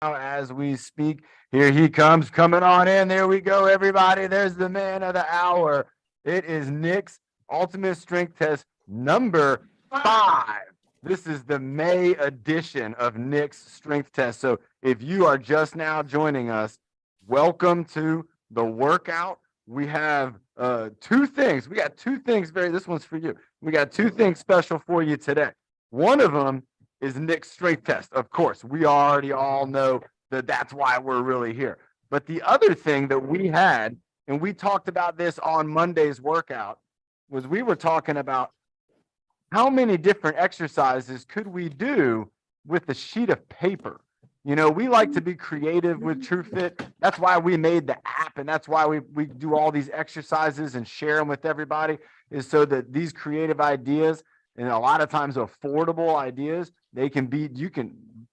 now as we speak. Here he comes, coming on in. There we go, everybody. There's the man of the hour. It is Nick's Ultimate Strength Test number 5. This is the May edition of Nick's Strength Test. So if you are just now joining us, welcome to the workout. We have two things. We got two things. This one's for you. We got two things special for you today. One of them is Nick's strength test. Of course, we already all know that that's why we're really here. But the other thing that we had, and we talked about this on Monday's workout, was we were talking about how many different exercises could we do with a sheet of paper. You know, we like to be creative with TruFit. That's why we made the app, and that's why we do all these exercises and share them with everybody, is so that these creative ideas, and a lot of times affordable ideas, you can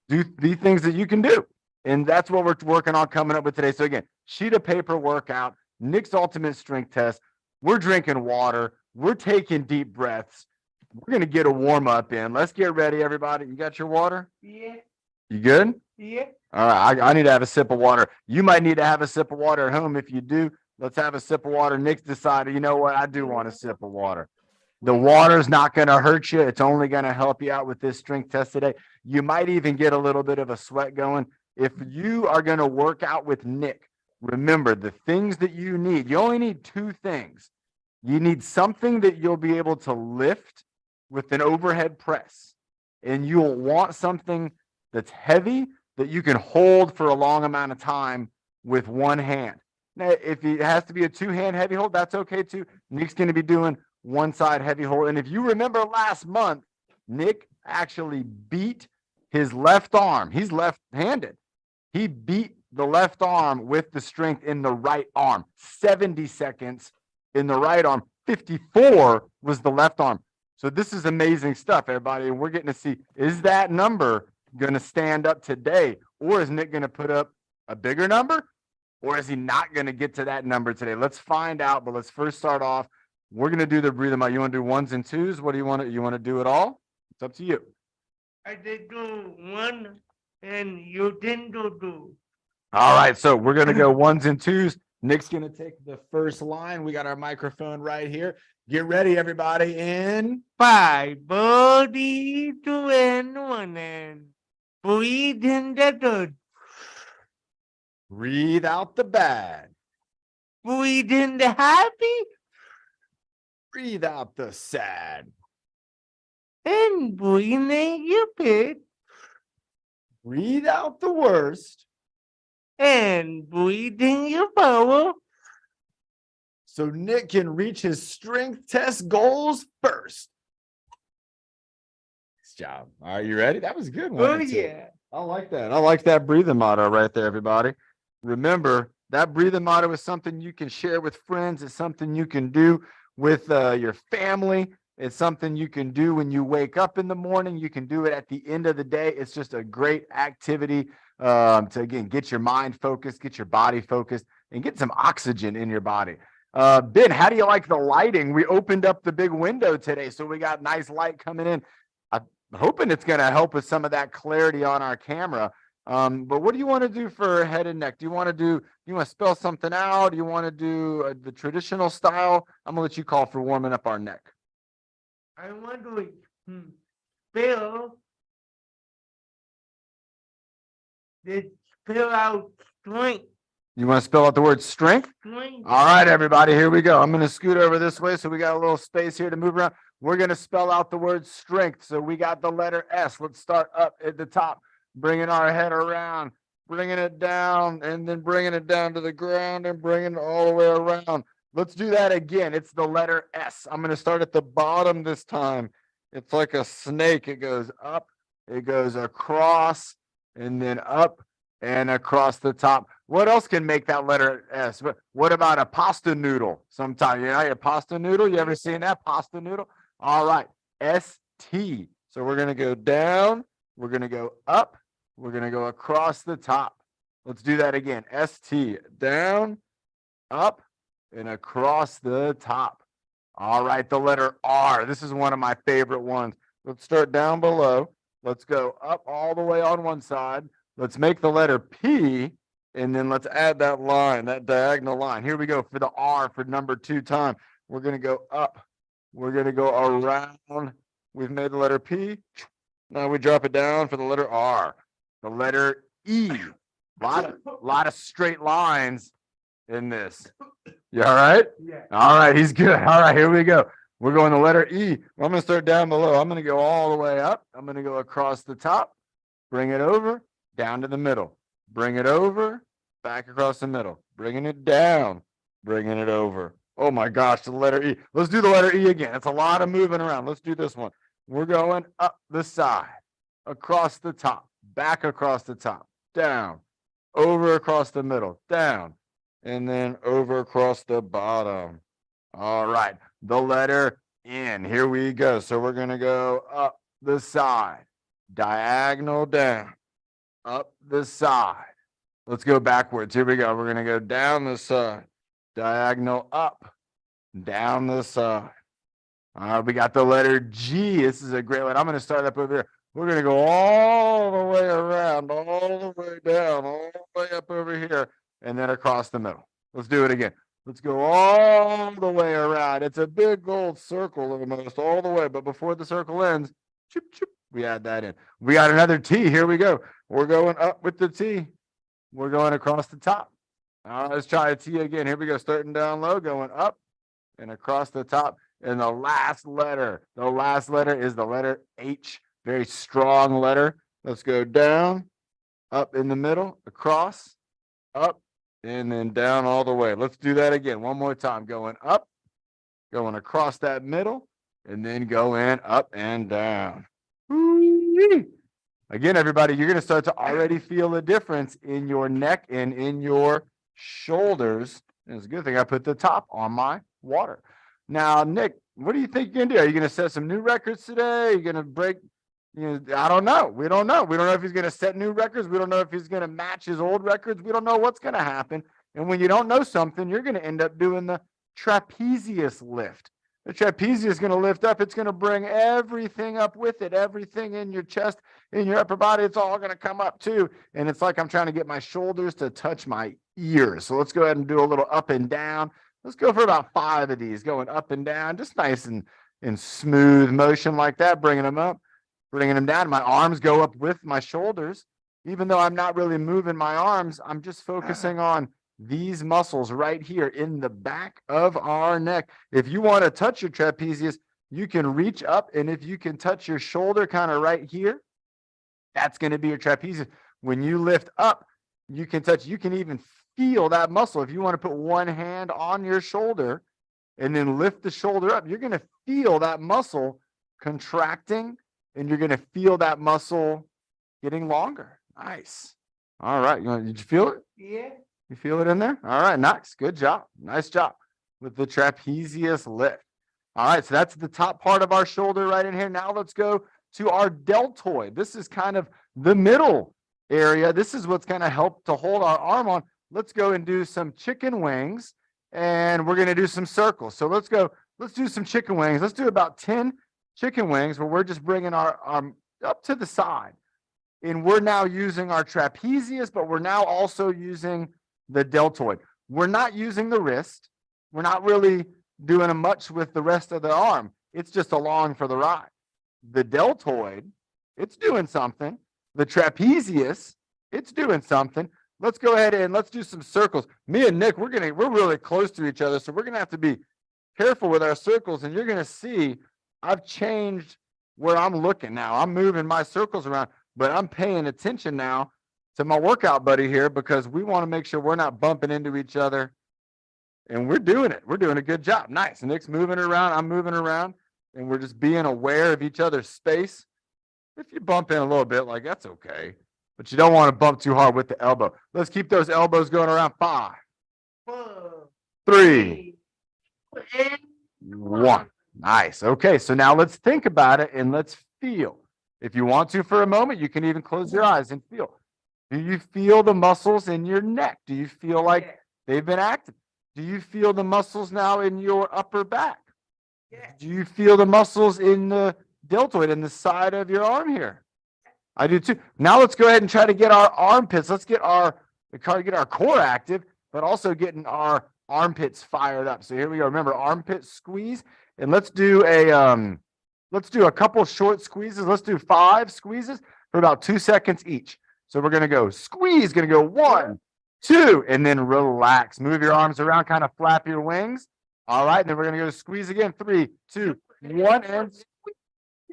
do the things that you can do. And that's what we're working on coming up with today. So again, sheet of paper workout, Nick's Ultimate Strength Test. We're drinking water. We're taking deep breaths. We're going to get a warm up in. Let's get ready, everybody. You got your water? Yeah. You good? Yeah. All right. I need to have a sip of water. You might need to have a sip of water at home. If you do, let's have a sip of water. Nick's decided, you know what? I do want a sip of water. The water's not going to hurt you. It's only going to help you out with this strength test today. You might even get a little bit of a sweat going. If you are going to work out with Nick, remember the things that you need. You only need two things. You need something that you'll be able to lift with an overhead press. And you'll want something that's heavy that you can hold for a long amount of time with one hand. Now, if it has to be a two-hand heavy hold, that's okay too. Nick's going to be doing one side heavy hold. And if you remember last month, Nick actually beat his left arm. He's left-handed. He beat the left arm with the strength in the right arm. 70 seconds in the right arm. 54 was the left arm. So this is amazing stuff, everybody. And we're getting to see, is that number going to stand up today? Or is Nick going to put up a bigger number? Or is he not going to get to that number today? Let's find out. But let's first start off. We're going to do the breathing out. You want to do ones and twos? What do you want to? You want to do it all? It's up to you. I did do one, and you didn't do two. All right. So we're going to go ones and twos. Nick's going to take the first line. We got our microphone right here. Get ready, everybody. In 5, 4, 3, 2, and 1, and breathe in the good. Breathe out the bad. Breathe in the happy. Breathe out the sad. And breathe in your pit. Breathe out the worst. And breathe in your power. So Nick can reach his strength test goals first. Nice job. All right, you ready? That was a good one. Oh, yeah. I like that. I like that breathing motto right there, everybody. Remember, that breathing motto is something you can share with friends. It's something you can do with your family. It's something you can do when you wake up in the morning. You can do it at the end of the day. It's just a great activity to, again, get your mind focused, get your body focused, and get some oxygen in your body. Ben, how do you like the lighting? We opened up the big window today, so we got nice light coming in. I'm hoping it's going to help with some of that clarity on our camera. But what do you want to do for head and neck? Do you want to spell something out? Do you want to do the traditional style? I'm going to let you call for warming up our neck. I want to spell out strength. You want to spell out the word strength? Strength. All right, everybody, here we go. I'm going to scoot over this way so we got a little space here to move around. We're going to spell out the word strength. So we got the letter S. Let's start up at the top, bringing our head around, bringing it down, and then bringing it down to the ground and bringing it all the way around. Let's do that again. It's the letter S. I'm going to start at the bottom this time. It's like a snake. It goes up, it goes across, and then up and across the top. What else can make that letter S? What about a pasta noodle? Sometimes, you know, a pasta noodle. You ever seen that pasta noodle? All right, S-T. So we're going to go down. We're going to go up. We're going to go across the top. Let's do that again. S-T, down, up, and across the top. All right, the letter R. This is one of my favorite ones. Let's start down below. Let's go up all the way on one side. Let's make the letter P, and then let's add that line, that diagonal line. Here we go for the R for number 2 time. We're going to go up. We're going to go around. We've made the letter P. Now we drop it down for the letter R. The letter E. Lot of straight lines in this. You all right? Yeah. All right, he's good. All right, here we go. We're going the letter E. I'm going to start down below. I'm going to go all the way up. I'm going to go across the top, bring it over, down to the middle. Bring it over, back across the middle. Bringing it down, bringing it over. Oh my gosh, the letter E. Let's do the letter E again. It's a lot of moving around. Let's do this one. We're going up the side, across the top, back across the top, down, over across the middle, down, and then over across the bottom. All right, the letter N. Here we go. So we're going to go up the side, diagonal down, up the side. Let's go backwards. Here we go. We're going to go down the side, diagonal up, down the side. All right, we got the letter G. This is a great one. I'm going to start up over here. We're going to go all the way around, all the way down, all the way up over here, and then across the middle. Let's do it again. Let's go all the way around. It's a big old circle almost all the way, but before the circle ends, choop, choop, we add that in. We got another T. Here we go. We're going up with the T. We're going across the top. All right, let's try a T again. Here we go. Starting down low, going up and across the top. And the last letter is the letter H. Very strong letter. Let's go down, up in the middle, across, up, and then down all the way. Let's do that again. One more time. Going up, going across that middle, and then going up and down. Woo-wee. Again, everybody, you're going to start to already feel a difference in your neck and in your shoulders. And it's a good thing I put the top on my water. Now, Nick, what do you think you're going to do? Are you going to set some new records today? Are you going to break? I don't know. We don't know. We don't know if he's going to set new records. We don't know if he's going to match his old records. We don't know what's going to happen. And when you don't know something, you're going to end up doing the trapezius lift. The trapezius is going to lift up. It's going to bring everything up with it, everything in your chest, in your upper body. It's all going to come up too. And it's like I'm trying to get my shoulders to touch my ears. So let's go ahead and do a little up and down. Let's go for about 5 of these, going up and down, just nice and in smooth motion like that, bringing them up, bringing them down. My arms go up with my shoulders. Even though I'm not really moving my arms, I'm just focusing on these muscles right here in the back of our neck. If you want to touch your trapezius, you can reach up, and if you can touch your shoulder kind of right here, that's going to be your trapezius. When you lift up, you can touch, you can even feel that muscle. If you want to put one hand on your shoulder and then lift the shoulder up, you're going to feel that muscle contracting, and you're going to feel that muscle getting longer. Nice. All right. Did you feel it? Yeah. You feel it in there? All right. Nice. Good job. Nice job with the trapezius lift. All right. So that's the top part of our shoulder right in here. Now let's go to our deltoid. This is kind of the middle area. This is what's going to help to hold our arm on. Let's go and do some chicken wings, and we're going to do some circles. So let's do some chicken wings. Let's do about 10 chicken wings where we're just bringing our arm up to the side. And we're now using our trapezius, but we're now also using the deltoid. We're not using the wrist. We're not really doing much with the rest of the arm. It's just along for the ride. The deltoid, it's doing something. The trapezius, it's doing something. Let's go ahead and let's do some circles. Me and Nick, we're really close to each other, so we're gonna have to be careful with our circles. And you're gonna see I've changed where I'm looking now. I'm moving my circles around, but I'm paying attention now to my workout buddy here because we want to make sure we're not bumping into each other. And we're doing it. We're doing a good job. Nice. Nick's moving around. I'm moving around, and we're just being aware of each other's space. If you bump in a little bit, like that's okay. But you don't want to bump too hard with the elbow. Let's keep those elbows going around. 5, 4, 3, 2, 1. Nice. Okay, so now let's think about it and let's feel. If you want to for a moment, you can even close your eyes and feel. Do you feel the muscles in your neck? Do you feel like they've been active? Do you feel the muscles now in your upper back? Yeah. Do you feel the muscles in the deltoid in the side of your arm here? I do too. Now let's go ahead and try to get our armpits. Let's get our core active, but also getting our armpits fired up. So here we go. Remember, armpit squeeze, and let's do a couple short squeezes. Let's do 5 squeezes for about 2 seconds each. So we're gonna go squeeze, gonna go 1, 2, and then relax. Move your arms around, kind of flap your wings. All right, and then we're gonna go squeeze again. 3, 2, 1, and squeeze.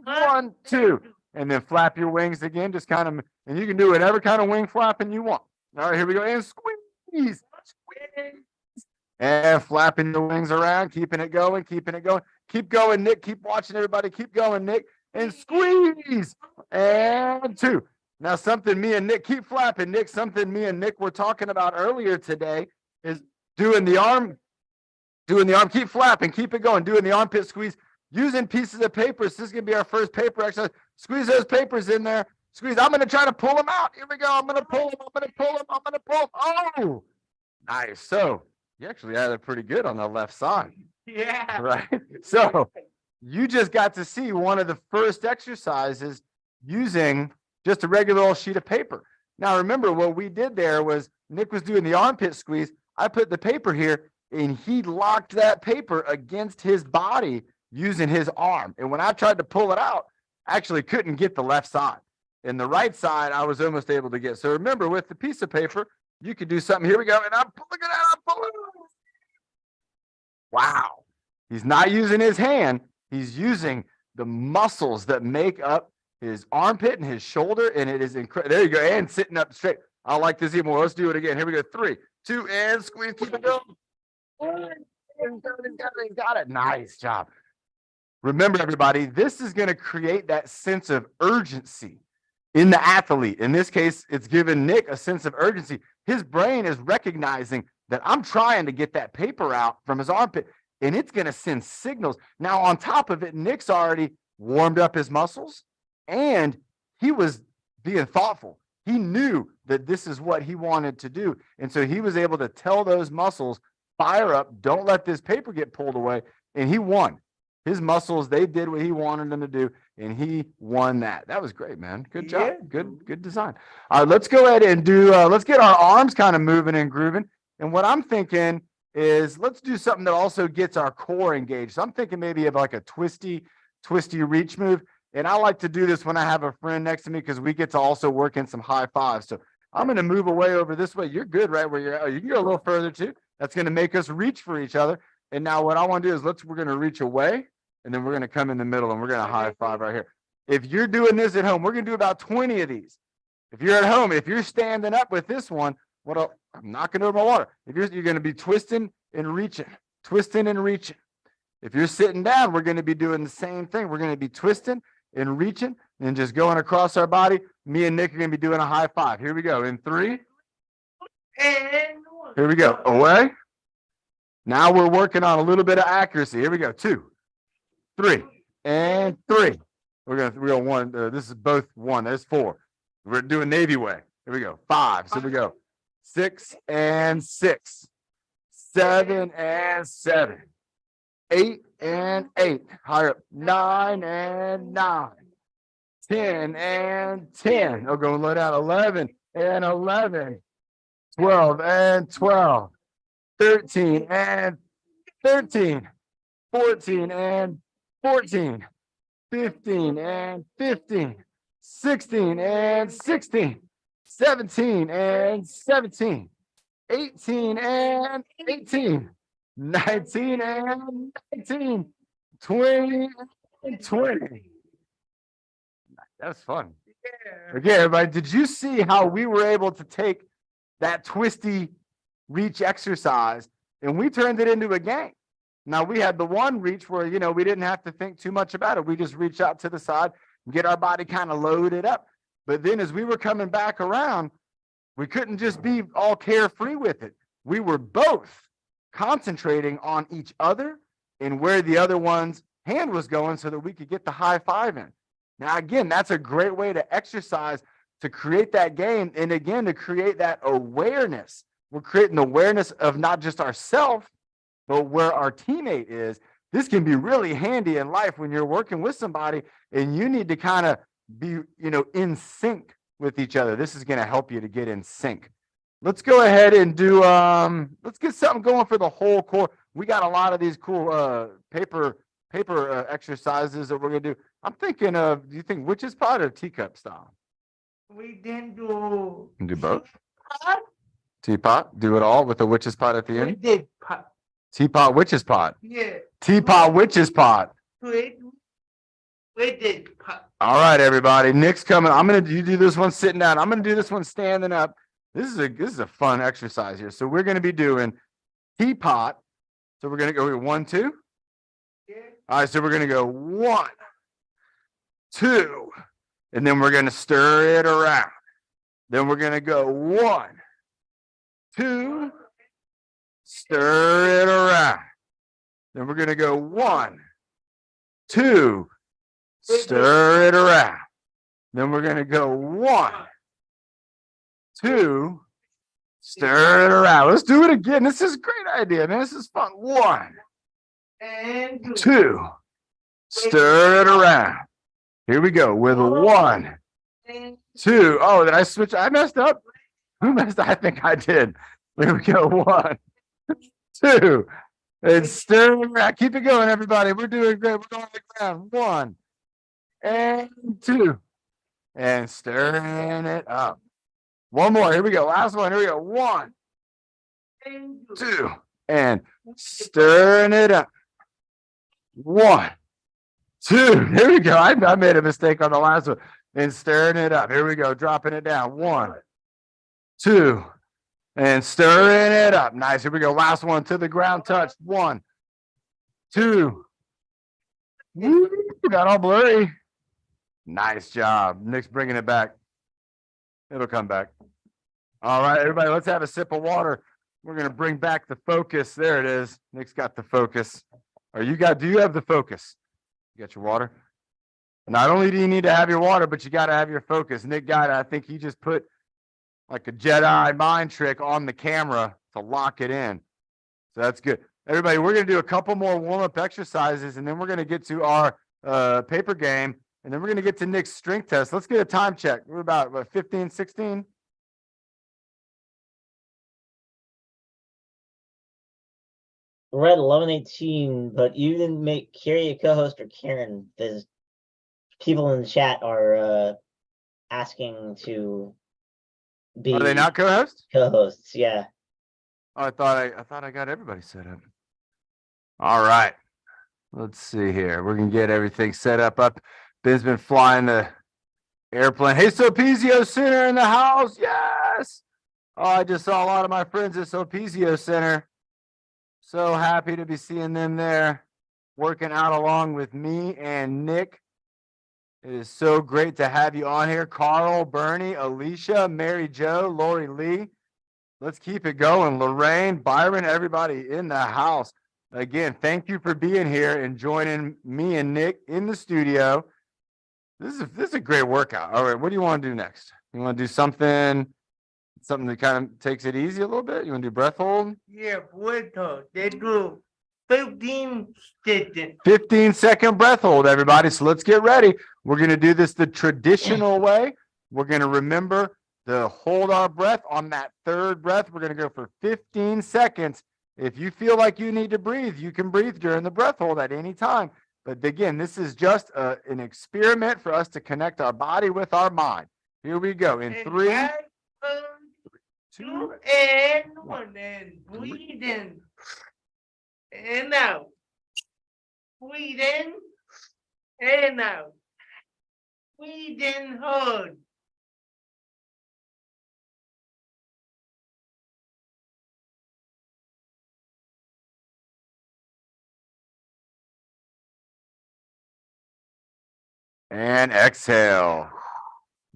1, 2. And then flap your wings again, just kind of, and you can do whatever kind of wing flapping you want. All right, here we go. And squeeze, squeeze. And flapping your wings around, keeping it going, keeping it going. Keep going, Nick. Keep watching everybody. Keep going, Nick. And squeeze. And 2. Now, something me and Nick, keep flapping, Nick. Something me and Nick were talking about earlier today is doing the arm, keep flapping, keep it going, doing the armpit squeeze. Using pieces of paper. So this is going to be our first paper exercise. Squeeze those papers in there. Squeeze. I'm going to try to pull them out. Here we go. I'm going to pull them. I'm going to pull them. I'm going to pull them. Oh, nice. So you actually had it pretty good on the left side. Yeah. Right. So you just got to see one of the first exercises using just a regular old sheet of paper. Now, remember what we did there was Nick was doing the armpit squeeze. I put the paper here and he locked that paper against his body using his arm. And when I tried to pull it out, I actually couldn't get the left side. And the right side, I was almost able to get. So remember, with the piece of paper, you could do something. Here we go. And I'm pulling it out. I'm pulling it out. Wow. He's not using his hand. He's using the muscles that make up his armpit and his shoulder. And it is incredible. There you go. And sitting up straight. I like this even more. Let's do it again. Here we go. 3, 2, and squeeze. Keep it going. Got it. Nice job. Remember, everybody, this is going to create that sense of urgency in the athlete. In this case, it's given Nick a sense of urgency. His brain is recognizing that I'm trying to get that paper out from his armpit, and it's going to send signals. Now, on top of it, Nick's already warmed up his muscles, and he was being thoughtful. He knew that this is what he wanted to do, and so he was able to tell those muscles, fire up, don't let this paper get pulled away, and he won. His muscles, they did what he wanted them to do, and he won that. That was great, man. Good job. Yeah. Good design. All right, let's go ahead and do, let's get our arms kind of moving and grooving. And what I'm thinking is let's do something that also gets our core engaged. So I'm thinking maybe of like a twisty reach move. And I like to do this when I have a friend next to me because we get to also work in some high fives. So I'm going to move away over this way. You're good right where you're at. You can go a little further too. That's going to make us reach for each other. And now what I want to do is we're going to reach away. And then we're going to come in the middle and we're going to high five right here. If you're doing this at home, we're going to do about 20 of these. If you're at home, if you're standing up with this one, I'm knocking over my water. If you're going to be twisting and reaching. If you're sitting down, we're going to be doing the same thing. We're going to be twisting and reaching and just going across our body. Me and Nick are going to be doing a high five. Here we go. In 3. And 1. Here we go. Away. Now we're working on a little bit of accuracy. Here we go. 2, 3, and 3. We're gonna 1. This is both 1. That's 4. We're doing Navy way. Here we go. 5. So we go 6 and 6, 7 and 7, 8 and 8. Higher up. 9 and 9, 10 and 10. Oh, going low down. 11 and 11, 12 and 12, 13 and 13, 14 and 14, 15 and 15, 16 and 16, 17 and 17, 18 and 18, 19 and 19, 20 and 20. That's fun. Yeah. Okay, everybody, did you see how we were able to take that twisty reach exercise and we turned it into a game? Now, we had the one reach where, we didn't have to think too much about it. We just reach out to the side and get our body kind of loaded up. But then as we were coming back around, we couldn't just be all carefree with it. We were both concentrating on each other and where the other one's hand was going so that we could get the high five in. Now, again, that's a great way to exercise, to create that game, and again, to create that awareness. We're creating awareness of not just ourselves, but where our teammate is. This can be really handy in life when you're working with somebody and you need to kind of be, in sync with each other. This is going to help you to get in sync. Let's go ahead and do, let's get something going for the whole core. We got a lot of these cool paper exercises that we're going to do. I'm thinking of, do you think witch's pot or teacup style? We then do. You can do both. Pot? Teapot, do it all with the witch's pot at the We end. did pot. Teapot, witch's pot. Yeah. Teapot, witch's pot. We did pot. All right, everybody. Nick's coming. You do this one sitting down. I'm gonna do this one standing up. This is a fun exercise here. So we're gonna be doing teapot. So we're gonna go 1, 2. Yeah. All right, so we're gonna go 1, 2, and then we're gonna stir it around. Then we're gonna go 1, 2, stir it around. Then we're gonna go 1, 2, stir it around. Then we're gonna go 1, 2, stir it around. Let's do it again. This is a great idea, man. This is fun. 1, And 2, stir it around. Here we go with 1, 2. Oh, did I switch? I messed up. Who messed up? I think I did. Here we go. 1, 2, and stir it around. Keep it going, everybody. We're doing great. We're going to the ground. 1 and 2, and stirring it up. One more. Here we go. Last one. Here we go. 1, 2, and stirring it up. 1, 2. Here we go. I made a mistake on the last one. And stirring it up. Here we go. Dropping it down. 1, 2, and stirring it up. Nice. Here we go. Last one to the ground touch. 1, 2. Woo, got all blurry. Nice job. Nick's bringing it back. It'll come back. All right, everybody, let's have a sip of water. We're going to bring back the focus. There it is. Nick's got the focus. Do you have the focus? You got your water? Not only do you need to have your water, but you got to have your focus. Nick got it. I think he just put like a Jedi mind trick on the camera to lock it in. So that's good. Everybody, we're going to do a couple more warm-up exercises, and then we're going to get to our paper game, and then we're going to get to Nick's strength test. Let's get a time check. We're about 15, 16? We're at 11:18, but you didn't make Carrie a co-host or Karen. There's people in the chat are asking to be. Are they not co-hosts? Co-hosts? Yeah. Oh, I thought I got everybody set up. All right. Let's see here. We're gonna get everything set up. Ben's been flying the airplane. Hey, Sopizio Center in the house. Yes. Oh, I just saw a lot of my friends at Sopizio Center. So happy to be seeing them there, working out along with me and Nick. It is so great to have you on here. Carl, Bernie, Alicia, Mary Jo, Lori Lee. Let's keep it going. Lorraine, Byron, everybody in the house. Again, thank you for being here and joining me and Nick in the studio. This is a great workout. All right, what do you want to do next? You want to do something that kind of takes it easy a little bit? You want to do breath hold? yeah, breath. They do 15 seconds. 15-second breath hold, everybody. So let's get ready. We're going to do this the traditional way. We're going to remember to hold our breath on that third breath. We're going to go for 15 seconds. If you feel like you need to breathe, you can breathe during the breath hold at any time. But again, this is just an experiment for us to connect our body with our mind. Here we go. In 3, 2, and 1, and breathe in and out. Breathe in and out. Breathe in hard. and exhale.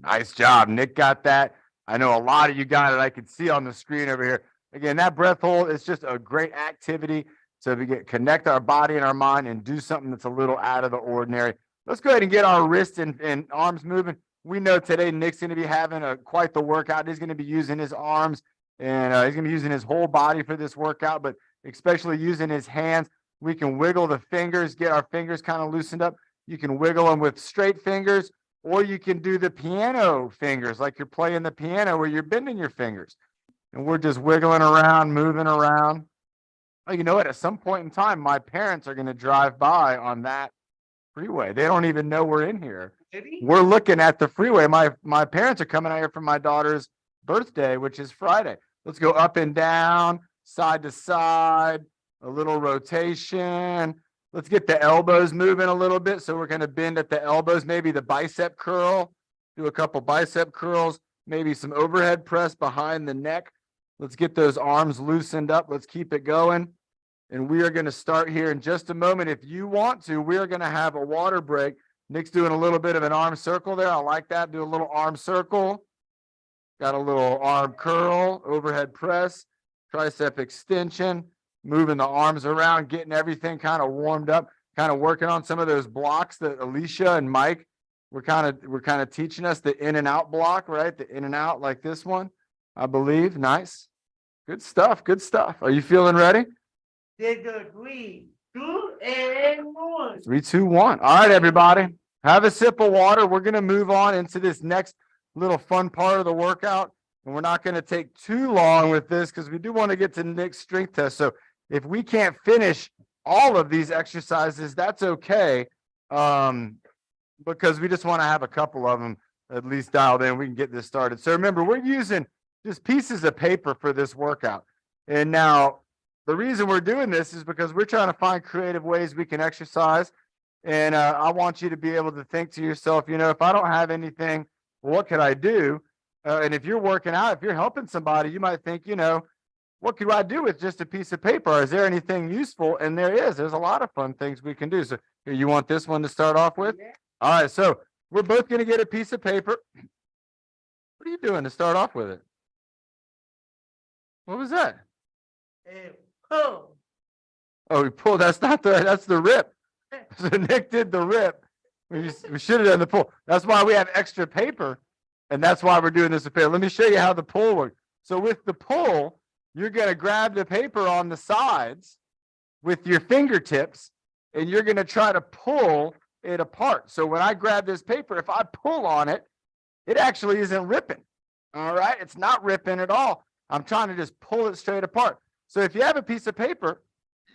Nice job. Nick got that. I know a lot of you got it. I can see on the screen over here. Again, that breath hold is just a great activity to connect our body and our mind and do something that's a little out of the ordinary. Let's go ahead and get our wrists and arms moving. We know today Nick's going to be having quite the workout. He's going to be using his arms and he's going to be using his whole body for this workout, but especially using his hands. We can wiggle the fingers, get our fingers kind of loosened up. You can wiggle them with straight fingers, or you can do the piano fingers, like you're playing the piano where you're bending your fingers. And we're just wiggling around, moving around. Oh, you know what? At some point in time, my parents are going to drive by on that freeway. They don't even know we're in here. We're looking at the freeway. My parents are coming out here for my daughter's birthday, which is Friday. Let's go up and down, side to side, a little rotation. Let's get the elbows moving a little bit. So we're going to bend at the elbows, maybe the bicep curl, do a couple bicep curls, maybe some overhead press behind the neck. Let's get those arms loosened up. Let's keep it going. And we are going to start here in just a moment. If you want to, we are going to have a water break. Nick's doing a little bit of an arm circle there. I like that. Do a little arm circle. Got a little arm curl, overhead press, tricep extension, moving the arms around, getting everything kind of warmed up, kind of working on some of those blocks that Alicia and Mike were kind of teaching us, the in and out block, right? The in and out like this one, I believe. Nice. Good stuff. Good stuff. Are you feeling ready? 3, 2, and 1. 3, 2, 1. All right, everybody. Have a sip of water. We're going to move on into this next little fun part of the workout. And we're not going to take too long with this because we do want to get to Nick's strength test. So if we can't finish all of these exercises, that's okay. Because we just want to have a couple of them at least dialed in. We can get this started. So remember, we're using just pieces of paper for this workout. And now, the reason we're doing this is because we're trying to find creative ways we can exercise. And I want you to be able to think to yourself, you know, if I don't have anything, what could I do? And if you're working out, if you're helping somebody, you might think, you know, what could I do with just a piece of paper? Is there anything useful? And there is. There's a lot of fun things we can do. So here, you want this one to start off with? Yeah. All right. So we're both going to get a piece of paper. What are you doing to start off with it? What was that? Oh. Oh, we pulled. That's not that's the rip. So Nick did the rip. We should have done the pull. That's why we have extra paper. And that's why we're doing this with paper. Let me show you how the pull works. So with the pull, you're going to grab the paper on the sides with your fingertips, and you're going to try to pull it apart. So when I grab this paper, if I pull on it, it actually isn't ripping. All right. It's not ripping at all. I'm trying to just pull it straight apart. So if you have a piece of paper,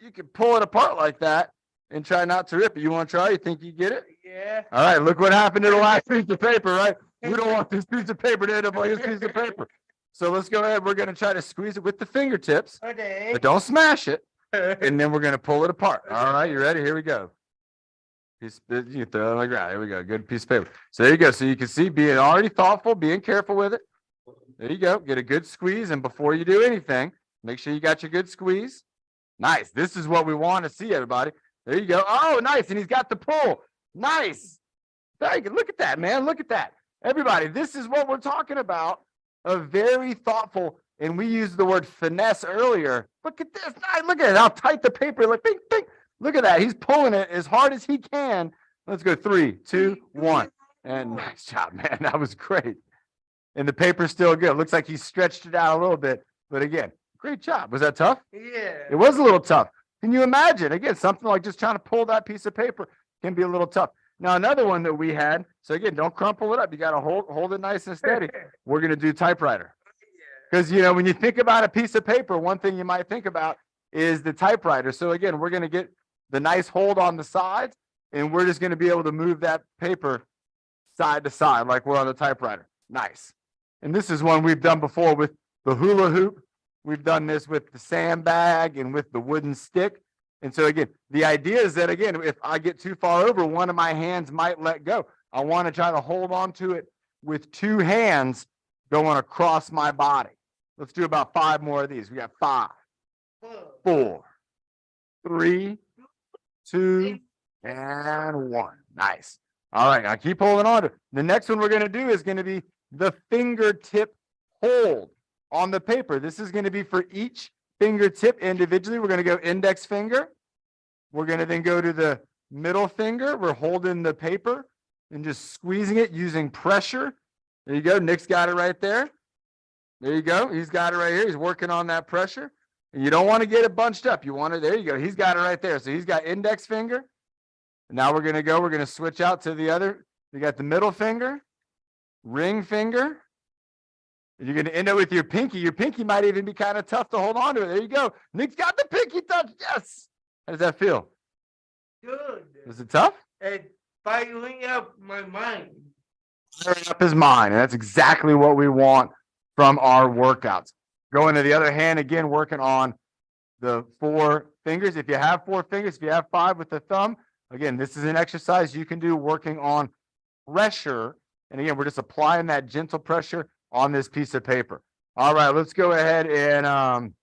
you can pull it apart like that and try not to rip it. You want to try? You think you get it? Yeah. All right, look what happened to the last piece of paper, right? We don't want this piece of paper to end up like this piece of paper. So let's go ahead. We're going to try to squeeze it with the fingertips, Okay. but don't smash it. And then we're going to pull it apart. All right, you ready? Here we go. You throw it on the ground. Here we go. Good piece of paper. So there you go. So you can see, being already thoughtful, being careful with it. There you go. Get a good squeeze. And before you do anything, make sure you got your good squeeze. Nice. This is what we want to see, everybody. There you go. Oh, nice. And he's got the pull. Nice. Very good. Look at that, man. Look at that. Everybody, this is what we're talking about. A very thoughtful, and we used the word finesse earlier. Look at this. Look at it. How tight the paper. Look, bing, bing. Look at that. He's pulling it as hard as he can. Let's go 3, 2, 1. And nice job, man. That was great. And the paper's still good. Looks like he stretched it out a little bit. But again, great job. Was that tough? Yeah. It was a little tough. Can you imagine? Again, something like just trying to pull that piece of paper can be a little tough. Now, another one that we had, so again, don't crumple it up. You got to hold it nice and steady. We're going to do typewriter. Because, you know, when you think about a piece of paper, one thing you might think about is the typewriter. So again, we're going to get the nice hold on the sides, and we're just going to be able to move that paper side to side like we're on the typewriter. Nice. And this is one we've done before with the hula hoop. We've done this with the sandbag and with the wooden stick. And so again, the idea is that, again, if I get too far over, one of my hands might let go. I want to try to hold on to it with 2 hands going across my body. Let's do about 5 more of these. We got 5, 4, 3, 2, and 1. Nice. All right, now keep holding on to it. The next one we're going to do is going to be the fingertip hold on the paper. This is going to be for each fingertip individually. We're going to go index finger. We're going to then go to the middle finger. We're holding the paper and just squeezing it using pressure. There you go. Nick's got it right there. There you go. He's got it right here. He's working on that pressure. And you don't want to get it bunched up. You want it. There you go. He's got it right there. So he's got index finger. And now we're going to switch out to the other You got the middle finger, ring finger. And you're going to end up with your pinky. Your pinky might even be kind of tough to hold on to it. There you go. Nick's got the pinky touch. Yes. How does that feel? Good. Is it tough? And firing up my mind. Firing up his mind. And that's exactly what we want from our workouts. Going to the other hand again, working on the 4 fingers. If you have 4 fingers, if you have 5 with the thumb, again, this is an exercise you can do working on pressure. And again, we're just applying that gentle pressure on this piece of paper. All right, let's go ahead and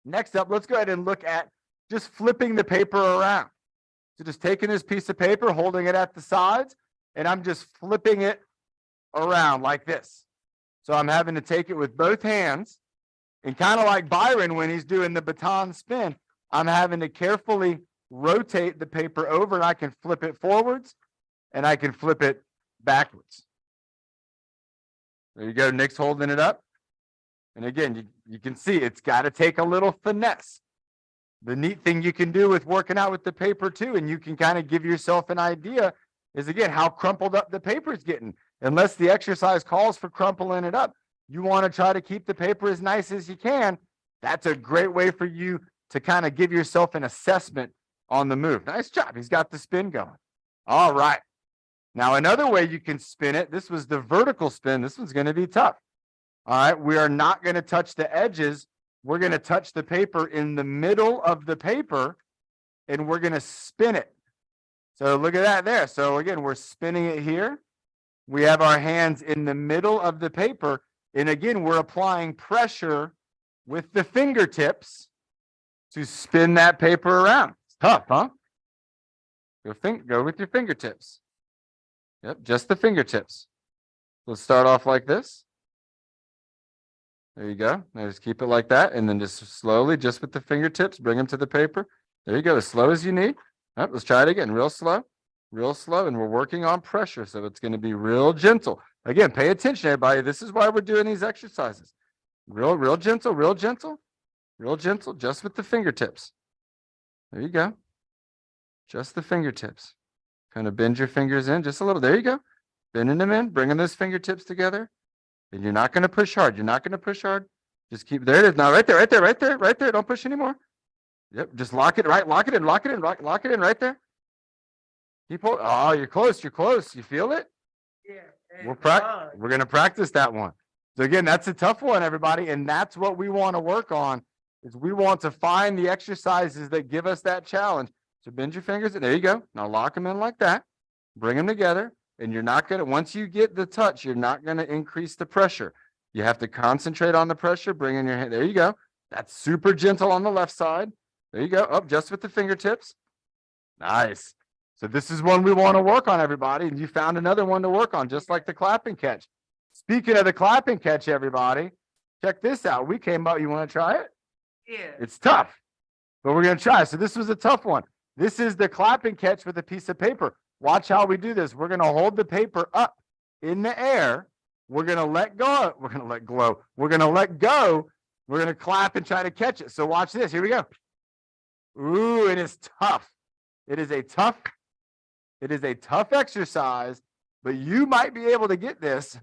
next up, let's go ahead and look at just flipping the paper around. So just taking this piece of paper, holding it at the sides, and I'm just flipping it around like this. So I'm having to take it with both hands, and kind of like Byron when he's doing the baton spin, I'm having to carefully rotate the paper over, and I can flip it forwards and I can flip it backwards. There you go. Nick's holding it up. And again, you can see it's got to take a little finesse. The neat thing you can do with working out with the paper too, and you can kind of give yourself an idea, is again how crumpled up the paper is getting. Unless the exercise calls for crumpling it up, you want to try to keep the paper as nice as you can. That's a great way for you to kind of give yourself an assessment on the move. Nice job. He's got the spin going. All right. Now, another way you can spin it, this was the vertical spin. This one's going to be tough. All right. We are not going to touch the edges. We're going to touch the paper in the middle of the paper, and we're going to spin it. So look at that there. So again, we're spinning it here. We have our hands in the middle of the paper. And again, we're applying pressure with the fingertips to spin that paper around. It's tough, huh? Go with your fingertips. Yep, just the fingertips. Let's start off like this. There you go. Now just keep it like that. And then just slowly, just with the fingertips, bring them to the paper. There you go, as slow as you need. All right, let's try it again, real slow. And we're working on pressure, so it's going to be real gentle. Again, pay attention, everybody. This is why we're doing these exercises. Real gentle, just with the fingertips. There you go. Just the fingertips. Kind of bend your fingers in just a little. There you go. Bending them in, bringing those fingertips together. And you're not going to push hard. Just keep, there it is. Now right there. Don't push anymore. Yep, just lock it right. Lock it in right there. Keep holding. Oh, you're close. You feel it? Yeah. We're going to practice that one. So again, that's a tough one, everybody. And that's what we want to work on, is we want to find the exercises that give us that challenge. So bend your fingers. There you go. Now lock them in like that. Bring them together. And you're not going to, once you get the touch, you're not going to increase the pressure. You have to concentrate on the pressure. Bring in your hand. There you go. That's super gentle on the left side. There you go. Up just with the fingertips. Nice. So this is one we want to work on, everybody. And you found another one to work on, just like the clap and catch. Speaking of the clap and catch, everybody, check this out. We came up. You want to try it? Yeah. It's tough, but we're going to try. So this was a tough one. This is the clap and catch with a piece of paper. Watch how we do this. We're going to hold the paper up in the air. We're going to let go. We're going to let go. We're going to clap and try to catch it. So watch this. Here we go. Ooh, it is tough. It is a tough exercise, but you might be able to get this,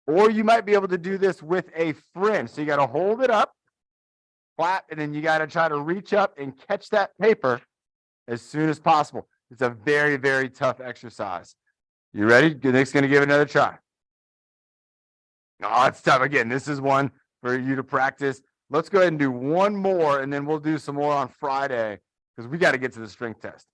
or you might be able to do this with a friend. So you got to hold it up, clap, and then you got to try to reach up and catch that paper as soon as possible. It's a very, very tough exercise. You ready? Nick's going to give it another try. Oh, it's tough. Again, this is one for you to practice. Let's go ahead and do one more, and then we'll do some more on Friday, because we got to get to the strength test.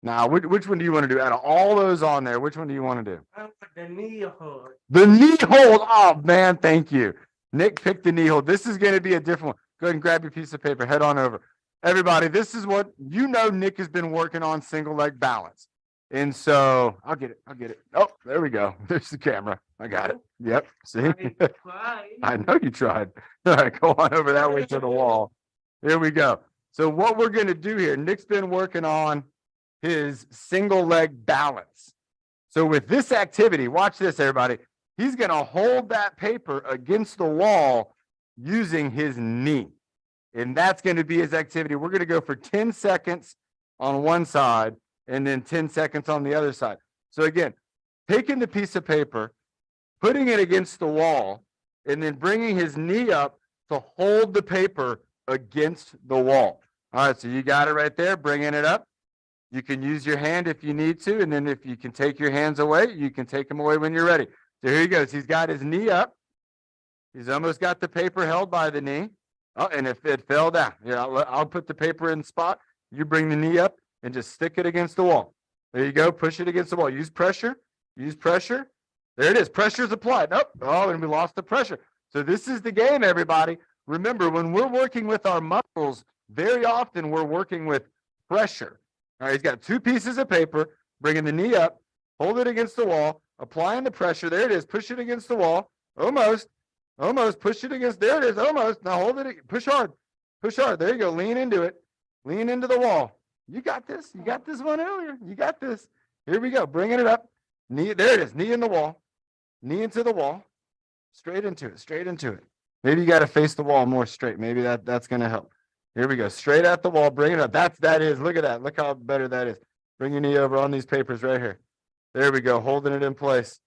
Now, which one do you want to do? Out of all those on there, which one do you want to do? I want the knee hold. The knee hold. Oh, man, thank you. Nick picked the knee hold. This is going to be a different one. Go ahead and grab your piece of paper. Head on over. Everybody, this is what, Nick has been working on single leg balance. And so, I'll get it. Oh, there we go. There's the camera. I got it. Yep. See? I know you tried. All right, go on over that way to the wall. Here we go. So what we're going to do here, Nick's been working on his single leg balance. So with this activity, watch this, everybody. He's going to hold that paper against the wall using his knee. And that's going to be his activity. We're going to go for 10 seconds on one side and then 10 seconds on the other side. So again, taking the piece of paper, putting it against the wall, and then bringing his knee up to hold the paper against the wall. All right, so you got it right there, bringing it up. You can use your hand if you need to, and then if you can take your hands away, you can take them away when you're ready. So here he goes. He's got his knee up. He's almost got the paper held by the knee. Oh, and if it fell down, I'll put the paper in the spot. You bring the knee up and just stick it against the wall. There you go. Push it against the wall. Use pressure. Use pressure. There it is. Pressure is applied. Nope. Oh, and we lost the pressure. So this is the game, everybody. Remember, when we're working with our muscles, very often we're working with pressure. All right, he's got two pieces of paper, bringing the knee up, hold it against the wall, applying the pressure. There it is. Push it against the wall. Almost. Almost. Push it against. There it is. Almost. Now hold it. Push hard. Push hard. There you go. Lean into it. Lean into the wall. You got this. You got this one earlier. You got this. Here we go. Bringing it up. Knee. There it is. Knee in the wall. Knee into the wall. Straight into it. Straight into it. Maybe you got to face the wall more straight. Maybe that's going to help. Here we go. Straight at the wall. Bring it up. That is. Look at that. Look how better that is. Bring your knee over on these papers right here. There we go. Holding it in place.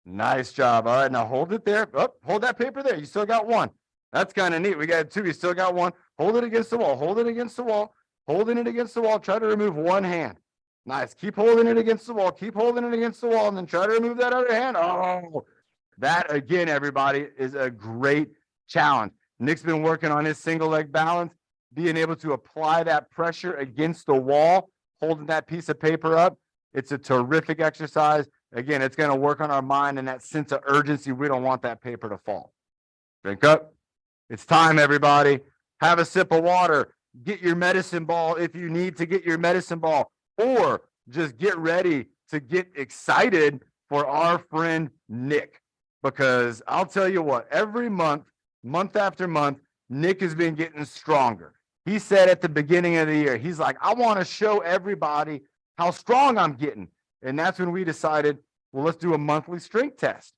Nice job. All right. Now hold it there. Oh, hold that paper there. You still got one. That's kind of neat. We got two. You still got one. Hold it against the wall. Hold it against the wall. Holding it against the wall. Try to remove one hand. Nice. Keep holding it against the wall. Keep holding it against the wall. And then try to remove that other hand. Oh, that again, everybody, is a great challenge. Nick's been working on his single leg balance, being able to apply that pressure against the wall, holding that piece of paper up. It's a terrific exercise. Again, it's going to work on our mind and that sense of urgency. We don't want that paper to fall. Drink up. It's time, everybody. Have a sip of water. Get your medicine ball if you need to get your medicine ball, or just get ready to get excited for our friend Nick. Because I'll tell you what, every month, month after month, Nick has been getting stronger. He said at the beginning of the year, he's like, I want to show everybody how strong I'm getting. And that's when we decided, well, let's do a monthly strength test.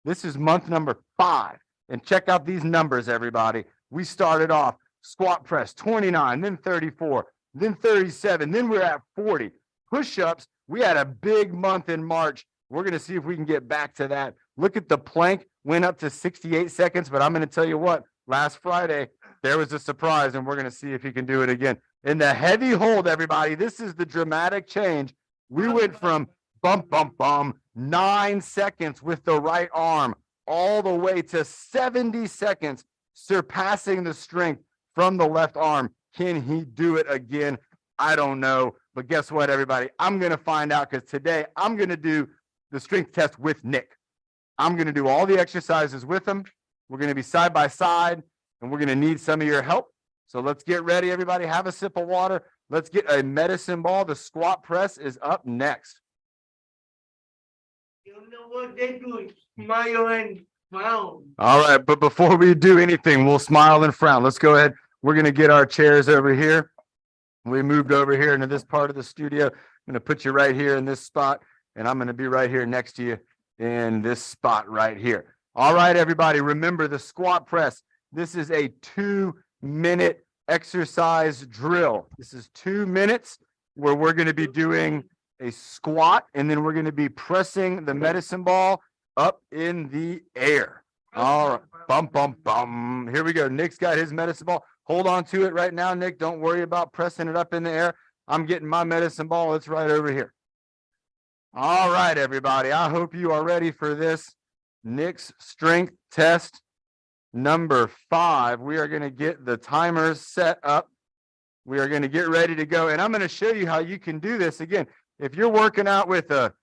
This is month number 5. And check out these numbers, everybody. We started off squat press, 29, then 34, then 37, then we're at 40. Push-ups, we had a big month in March. We're going to see if we can get back to that. Look at the plank, went up to 68 seconds, but I'm going to tell you what, last Friday, there was a surprise, and we're going to see if he can do it again. In the heavy hold, everybody, this is the dramatic change. We went from bump, bump, bum, 9 seconds with the right arm, all the way to 70 seconds, surpassing the strength from the left arm. Can he do it again? I don't know. But guess what, everybody? I'm going to find out, because today I'm going to do the strength test with Nick. I'm going to do all the exercises with him. We're going to be side by side, and we're going to need some of your help. So let's get ready, everybody. Have a sip of water. Let's get a medicine ball. The squat press is up next. You know what they do? Smile and frown. All right, but before we do anything, we'll smile and frown. Let's go ahead. We're going to get our chairs over here. We moved over here into this part of the studio. I'm going to put you right here in this spot, and I'm going to be right here next to you in this spot right here. All right, everybody, remember the squat press. This is a 2-minute exercise drill. This is 2 minutes where we're going to be doing a squat, and then we're going to be pressing the medicine ball up in the air. All right, bum, bum, bum. Here we go. Nick's got his medicine ball. Hold on to it right now, Nick. Don't worry about pressing it up in the air. I'm getting my medicine ball. It's right over here. All right, everybody. I hope you are ready for this. Nick's strength test number 5. We are going to get the timers set up. We are going to get ready to go. And I'm going to show you how you can do this. Again, if you're working out with a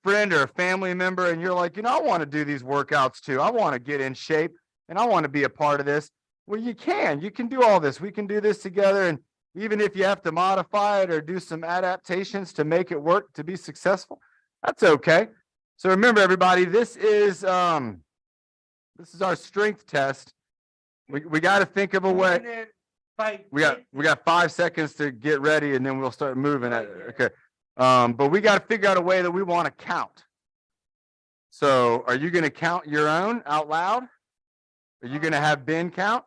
friend or a family member and you're like, I want to do these workouts too. I want to get in shape and I want to be a part of this. Well, you can do all this. We can do this together. And even if you have to modify it or do some adaptations to make it work to be successful, that's okay. So remember, everybody, this is our strength test. We got to think of a way. We got 5 seconds to get ready, and then we'll start moving. Okay. But we got to figure out a way that we want to count. So are you going to count your own out loud? Are you going to have Ben count?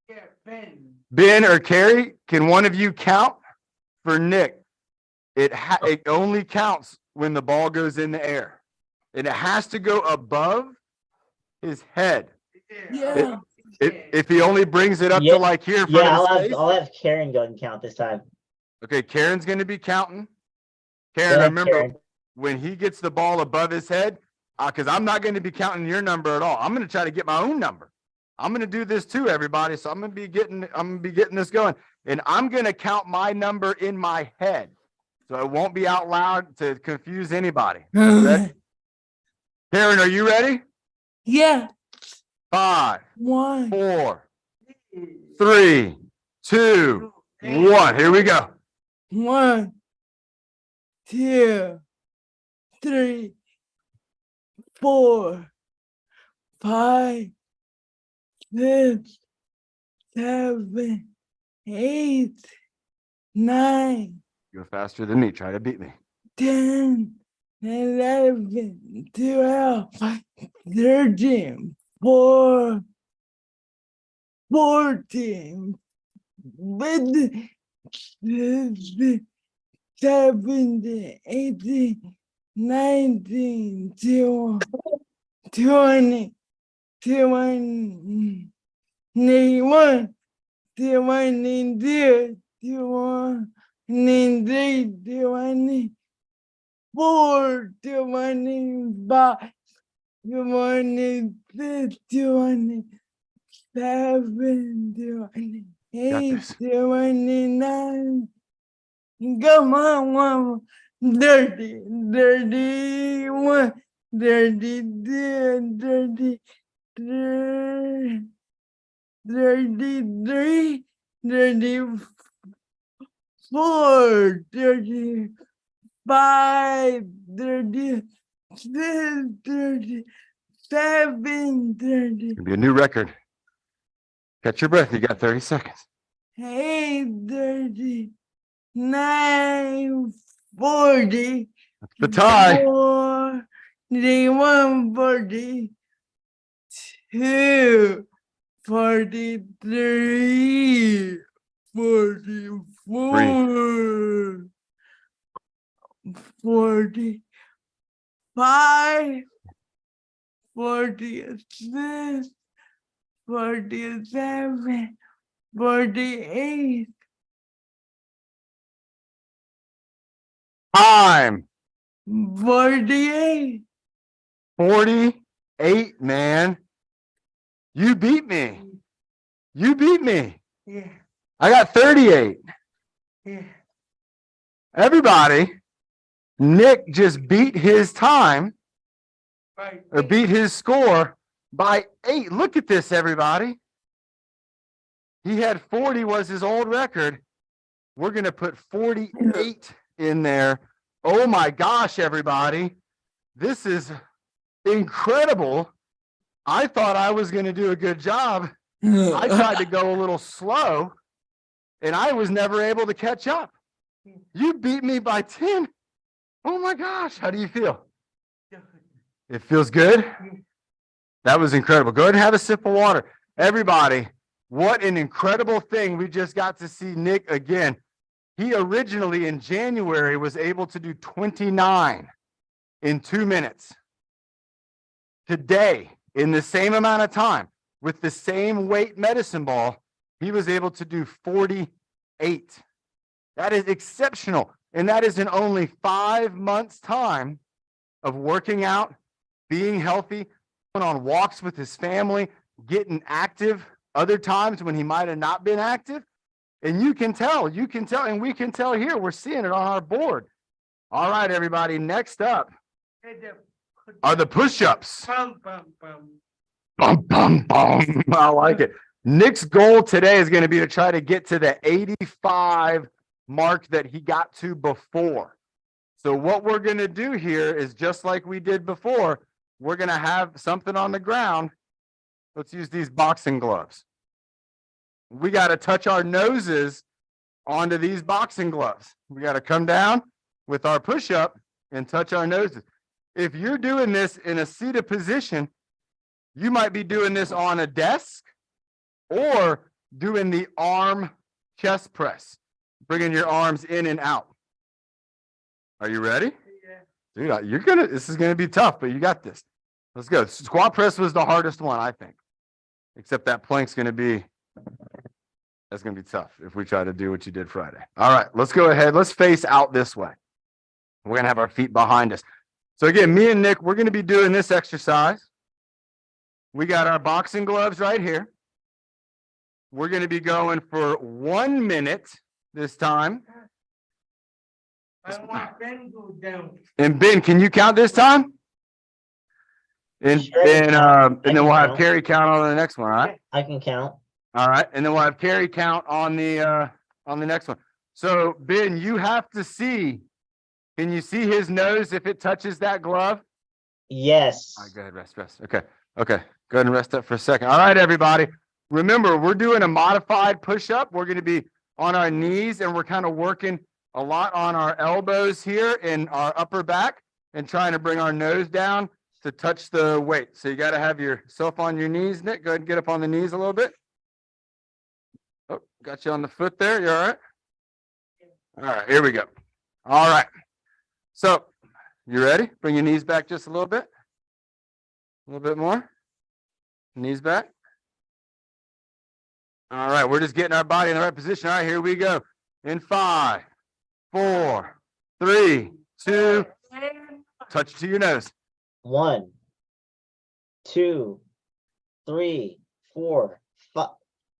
Yeah, Ben. Ben or Carrie, can one of you count for Nick? It only counts when the ball goes in the air. and it has to go above his head. Yeah. If he only brings it up Yeah, to like here in front Yeah, of his face. I'll have Karen go and count this time. Okay, Karen's going to be counting. Go Karen, ahead, remember, Karen. when he gets the ball above his head, because I'm not going to be counting your number at all. I'm going to try to get my own number. I'm going to do this too, everybody. So I'm going to be getting this going, and I'm going to count my number in my head, so it won't be out loud to confuse anybody. Ready? Karen, are you ready? Yeah. 5, 1, 4, 3, 2, 1. Here we go. 1, 2, 3, 4, 5, 6, 7, 8, 9, Go faster than me. Try to beat me. 10, 11, 12, 13, 14, 15, 16, 17, 18, 19, 20, 21, 22, 23, 24, 25, 26, 27, Got 28, this. 29. Come on, mama. 30, 31, 32, 33, 33, 34, 35, 36, 37, It'll be a new record. Catch your breath. You got 30 seconds. 38, 39, 40, The tie. 41, 42, 43, 44, 45, 46, 47, 48, Time. 48. 48, man. You beat me. You beat me. Yeah, I got 38. yeah. Everybody, Nick just beat his time Right. or beat his score by 8. Look at this, everybody. He had 40 was his old record. We're going to put 48 in there. Oh my gosh, everybody. This is incredible. I thought I was going to do a good job. I tried to go a little slow, and I was never able to catch up. You beat me by 10. Oh my gosh. How do you feel? It feels good? That was incredible. Go ahead and have a sip of water. Everybody, what an incredible thing. We just got to see Nick again. He originally in January was able to do 29 in 2 minutes. Today, in the same amount of time, with the same weight medicine ball, he was able to do 48. That is exceptional. And that is in only 5 months' time of working out, being healthy, going on walks with his family, getting active other times when he might have not been active. And you can tell, and we can tell here, we're seeing it on our board. All right, everybody, next up are the push-ups. Bum, bum, bum. Bum, bum, bum. I like it. Nick's goal today is going to be to try to get to the 85 mark that he got to before. So what we're going to do here is just like we did before, we're going to have something on the ground. Let's use these boxing gloves. We got to touch our noses onto these boxing gloves. We got to come down with our push-up and touch our noses. If you're doing this in a seated position, you might be doing this on a desk or doing the arm chest press, bringing your arms in and out. Are you ready? Dude, this is gonna be tough, but you got this. Let's go. Squat press was the hardest one, I think. Except that plank's that's gonna be tough if we try to do what you did Friday. All right, let's go ahead. Let's face out this way. We're gonna have our feet behind us. So again, me and Nick, we're gonna be doing this exercise. We got our boxing gloves right here. We're gonna be going for 1 minute this time. I want Ben to go down. And Ben, can you count this time? And Sure, then I and then can we'll have count. Carrie count on the next one, all right? I can count. All right, and then we'll have Carrie count on the next one. So Ben, you have to see. Can you see his nose if it touches that glove? Yes. All right, go ahead, rest. Okay. Go ahead and rest up for a second. All right, everybody. Remember, we're doing a modified push-up. We're going to be on our knees and we're kind of working a lot on our elbows here in our upper back and trying to bring our nose down to touch the weight. So you got to have yourself on your knees, Nick. Go ahead and get up on the knees a little bit. Oh, got you on the foot there. You all right? All right, here we go. All right. So, you ready? Bring your knees back just a little bit. A little bit more. Knees back. All right, we're just getting our body in the right position. All right, here we go. In 5, 4, 3, 2, touch to your nose. 1, 2, 3, 4, 5,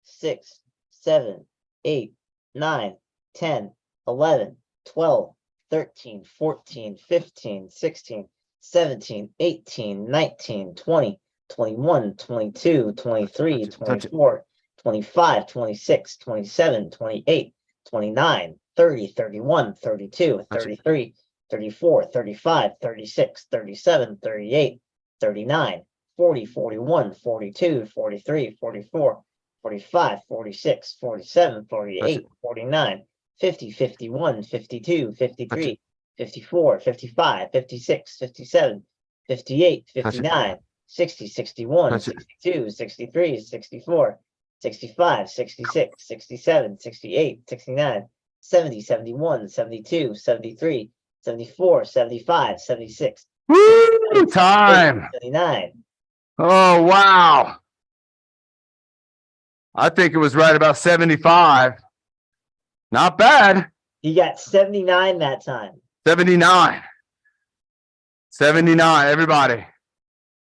6, 7, 8, 9, 10, 11, 12, 13, 14, 15, 16, 17, 18, 19, 20, 21, 22, 23, Touch it. 24, 25, 26, 27, 28, 29, 30, 31, 32, Touch it. 33, 34, 35, 36, 37, 38, 39, 40, 41, 42, 43, 44, 45, 46, 47, 48, 49, 50, 51, 52, 53, 54, 55, 56, 57, 58, 59, 60, 61, 62, 63, 64, 65, 66, 67, 68, 69, 70, 71, 72, 73, 74, 75, 76. Woo! Time. 79. Oh, wow. I think it was right about 75. Not bad. He got 79 that time. 79. 79, everybody.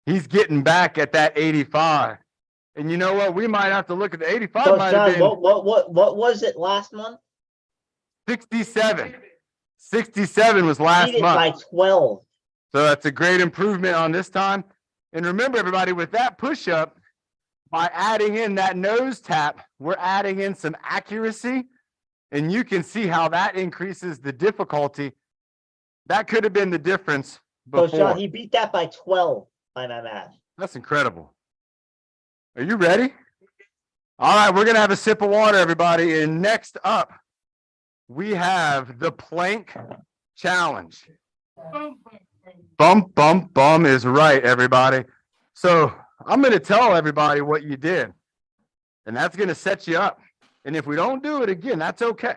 He's getting back at that 85. And you know what? We might have to look at the 85. Coach Might John, have been what was it last month? 67. 67 was last Beat it month. by 12. So that's a great improvement on this time. And remember, everybody, with that push-up, by adding in that nose tap, we're adding in some accuracy. And you can see how that increases the difficulty. That could have been the difference before. Coach John, he beat that by 12 by my math. That's incredible. Are you ready? All right, we're going to have a sip of water, everybody. And next up, we have the plank challenge. Bump, bump, bum is right, everybody. So I'm going to tell everybody what you did. And that's going to set you up. And if we don't do it again, that's okay.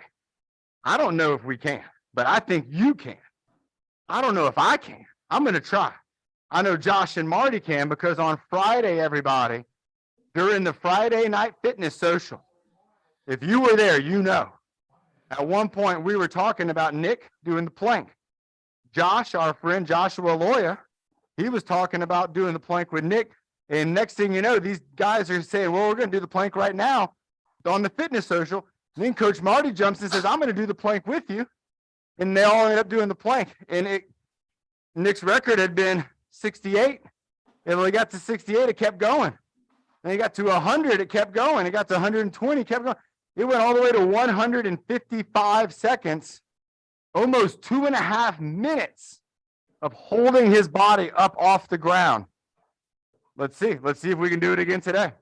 I don't know if we can, but I think you can. I don't know if I can. I'm going to try. I know Josh and Marty can because on Friday, everybody, during the Friday night fitness social, if you were there, you know. At one point, we were talking about Nick doing the plank. Josh, our friend Joshua Loya, he was talking about doing the plank with Nick. And next thing you know, these guys are saying, well, we're going to do the plank right now on the fitness social. And then Coach Marty jumps and says, I'm going to do the plank with you. And they all ended up doing the plank. And Nick's record had been 68. And when he got to 68, it kept going. And he got to 100, it kept going. It got to 120, kept going. It went all the way to 155 seconds, almost 2.5 minutes of holding his body up off the ground. Let's see if we can do it again today.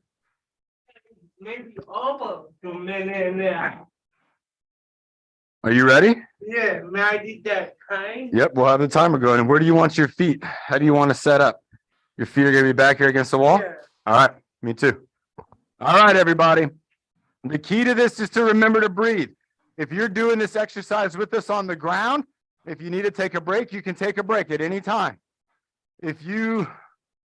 Maybe over 2 minutes. Are you ready? Yeah, may I did that kind? Yep, we'll have the timer going. And where do you want your feet? How do you want to set up? Your feet are going to be back here against the wall? Yeah. All right, me too. All right, everybody. The key to this is to remember to breathe. If you're doing this exercise with us on the ground, If you need to take a break, you can take a break at any time. If you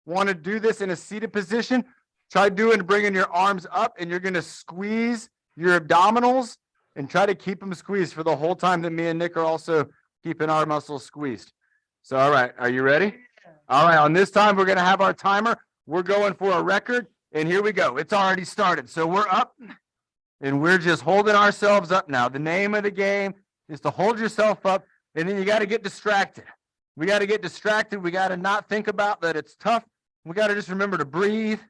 want to do this in a seated position, try bringing your arms up, and you're going to squeeze your abdominals and try to keep them squeezed for the whole time that me and Nick are also keeping our muscles squeezed. So, all right, are you ready? All right, on this time, we're going to have our timer. We're going for a record, and here we go. It's already started. So we're up, and we're just holding ourselves up now. The name of the game is to hold yourself up, and then you got to get distracted. We got to get distracted. We got to not think about that it's tough. We got to just remember to breathe.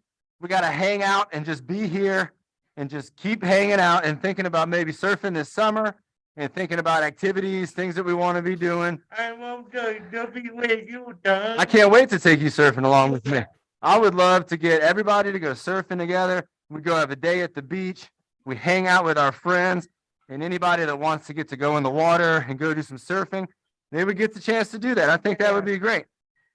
We got to hang out and just be here and just keep hanging out and thinking about maybe surfing this summer and thinking about activities, things that we want to be doing. I want to be with you, Doug. I can't wait to take you surfing along with me. I would love to get everybody to go surfing together. We go have a day at the beach. We hang out with our friends, and anybody that wants to get to go in the water and go do some surfing, they would get the chance to do that. I think that would be great.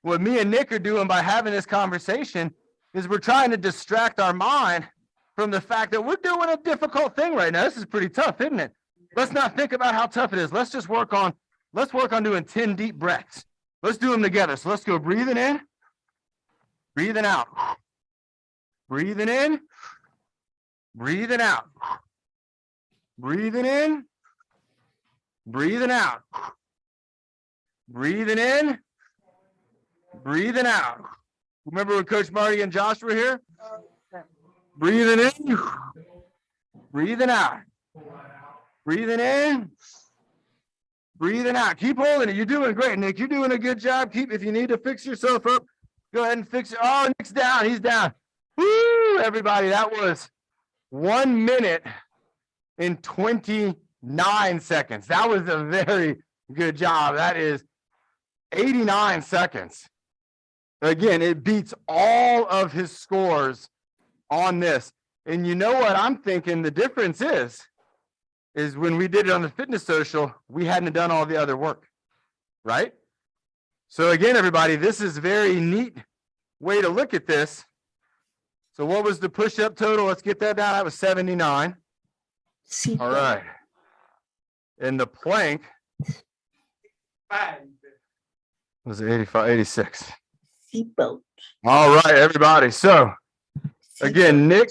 What me and Nick are doing by having this conversation is we're trying to distract our mind from the fact that we're doing a difficult thing right now. This is pretty tough, isn't it? Let's not think about how tough it is. Let's just work on doing 10 deep breaths. Let's do them together. So let's go breathing in, breathing out, breathing in, breathing out, breathing in, breathing out, breathing in, breathing out. Remember when Coach Marty and Josh were here? Breathing in, breathing out, breathing in, breathing out. Keep holding it. You're doing great, Nick. You're doing a good job. If you need to fix yourself up, go ahead and fix it. Oh, Nick's down. He's down. Woo, everybody. That was 1 minute and 29 seconds. That was a very good job. That is 89 seconds. Again, it beats all of his scores on this. And you know what I'm thinking the difference is when we did it on the fitness social, we hadn't done all the other work, right? So again, everybody, this is a very neat way to look at this. So what was the push-up total? Let's get that down. That was 79. All right. And the plank was 85, 86. Seatbelt. All right, everybody. So again, Nick,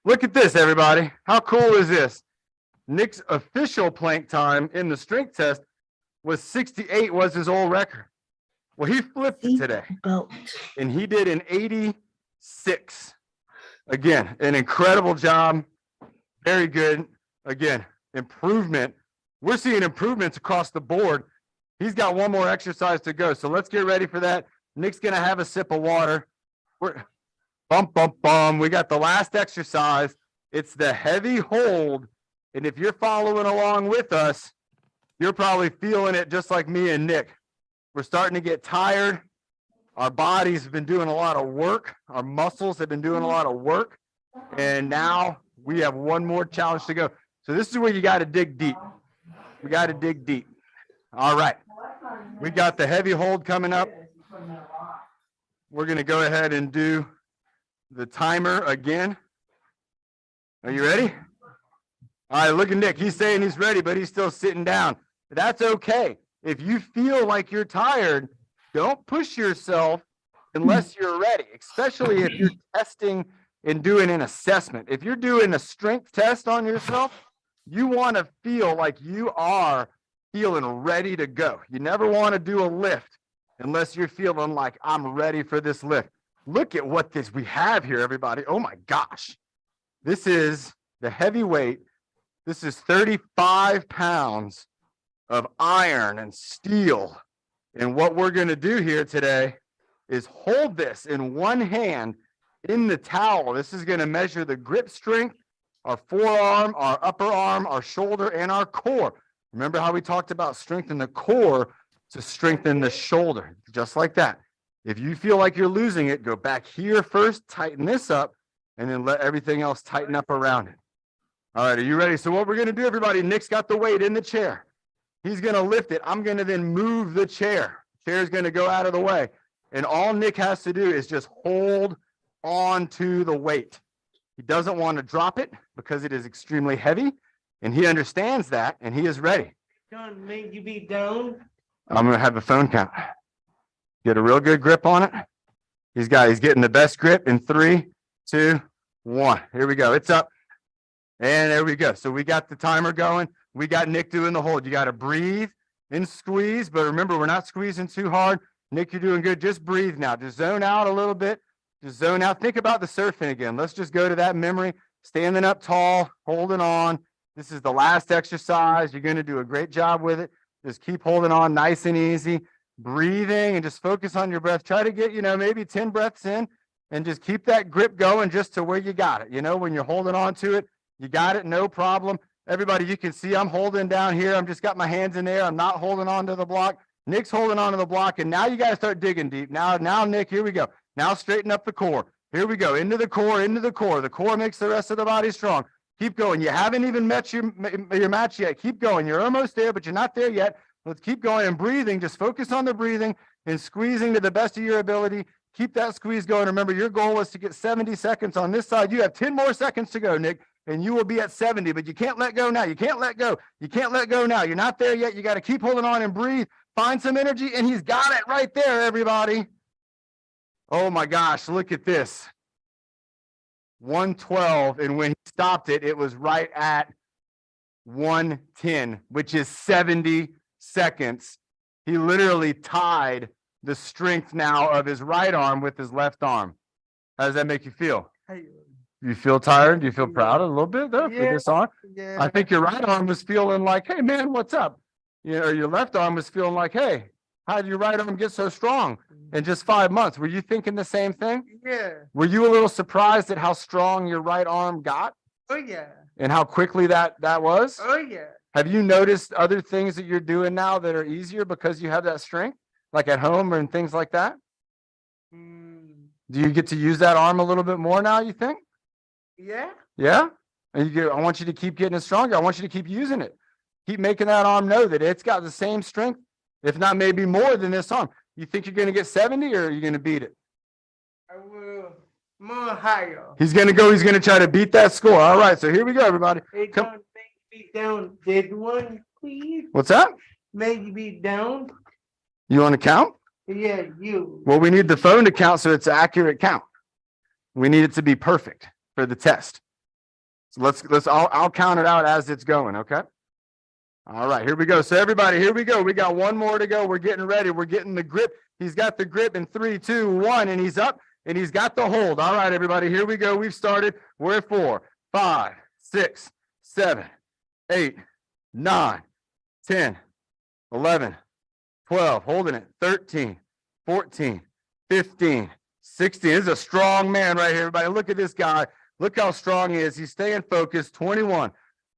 look at this, everybody. How cool is this? Nick's official plank time in the strength test was 68, was his old record. Well, he flipped it today, Seatbelt. and he did an 86. Again, an incredible job. Very good. Again, improvement. We're seeing improvements across the board. He's got one more exercise to go. So let's get ready for that. Nick's going to have a sip of water. We're bump, bump, bum. We got the last exercise. It's the heavy hold. And if you're following along with us, you're probably feeling it just like me and Nick. We're starting to get tired. Our bodies have been doing a lot of work. Our muscles have been doing a lot of work. And now we have one more challenge to go. So this is where you got to dig deep. We got to dig deep. All right. We got the heavy hold coming up. We're going to go ahead and do the timer again. Are you ready? All right, look at Nick. He's saying he's ready, but he's still sitting down. That's okay. If you feel like you're tired, don't push yourself unless you're ready, especially if you're testing and doing an assessment. If you're doing a strength test on yourself, you want to feel like you are feeling ready to go. You never want to do a lift unless you're feeling like I'm ready for this lift. Look at what we have here, everybody. Oh my gosh. This is the heavy weight. This is 35 pounds of iron and steel. And what we're going to do here today is hold this in one hand in the towel. This is going to measure the grip strength, our forearm, our upper arm, our shoulder, and our core. Remember how we talked about strengthening the core to strengthen the shoulder, just like that. If you feel like you're losing it, go back here first, tighten this up, and then let everything else tighten up around it. All right, are you ready? So what we're going to do, everybody, Nick's got the weight in the chair. He's going to lift it. I'm going to then move the chair. Chair's going to go out of the way. And all Nick has to do is just hold on to the weight. He doesn't want to drop it because it is extremely heavy, and he understands that, and he is ready. Don't make you be down. I'm gonna have the phone count. Get a real good grip on it. He's getting the best grip in 3, 2, 1. Here we go. It's up. And there we go. So we got the timer going. We got Nick doing the hold. You got to breathe and squeeze, but remember, we're not squeezing too hard. Nick, you're doing good. Just breathe now. Just zone out a little bit. Just zone out. Think about the surfing again. Let's just go to that memory. Standing up tall, holding on. This is the last exercise. You're going to do a great job with it. Just keep holding on nice and easy. Breathing and just focus on your breath. Try to get, maybe 10 breaths in and just keep that grip going just to where you got it. When you're holding on to it, you got it, no problem. Everybody, you can see I'm holding down here. I'm just got my hands in there. I'm not holding on to the block. Nick's holding on to the block, and now you got to start digging deep. Now, Nick, here we go. Now straighten up the core. Here we go, into the core, into the core. The core makes the rest of the body strong. Keep going. You haven't even met your match yet. Keep going. You're almost there, but you're not there yet. Let's keep going and breathing. Just focus on the breathing and squeezing to the best of your ability. Keep that squeeze going. Remember, your goal is to get 70 seconds on this side. You have 10 more seconds to go, Nick, and you will be at 70, but you can't let go now. You can't let go. You can't let go now. You're not there yet. You got to keep holding on and breathe. Find some energy, and he's got it right there, everybody. Oh, my gosh, look at this. 112, and when he stopped it, it was right at 110, which is 70 seconds. He literally tied the strength now of his right arm with his left arm. How does that make you feel? You feel tired? Do you feel proud a little bit though for this arm? Yeah. I think your right arm was feeling like, hey man, what's up? Or your left arm was feeling like, hey, how did your right arm get so strong in just 5 months? Were you thinking the same thing? Yeah. Were you a little surprised at how strong your right arm got Oh yeah. and how quickly that was? Oh yeah. Have you noticed other things that you're doing now that are easier because you have that strength, like at home and things like that? Do you get to use that arm a little bit more now, you think? Yeah. Yeah? And I want you to keep getting it stronger. I want you to keep using it. Keep making that arm know that it's got the same strength, if not maybe more than this arm. You think you're going to get 70 or are you going to beat it? I will more higher. He's going to try to beat that score. All right, so here we go, everybody. Hey, Come. don't make me down. Did one, please? What's that? Make me down. You want to count? Yeah, you. Well, we need the phone to count so it's an accurate count. We need it to be perfect for the test. So I'll count it out as it's going, okay? All right, here we go. So everybody, here we go. We got one more to go. We're getting ready. We're getting the grip. He's got the grip in 3, 2, 1, and he's up and he's got the hold. All right, everybody, here we go. We've started. We're at 4, 5, 6, 7, 8, 9, 10, 11, 12, holding it, 13, 14, 15, 16. This is a strong man right here, everybody. Look at this guy. Look how strong he is. He's staying focused. 21,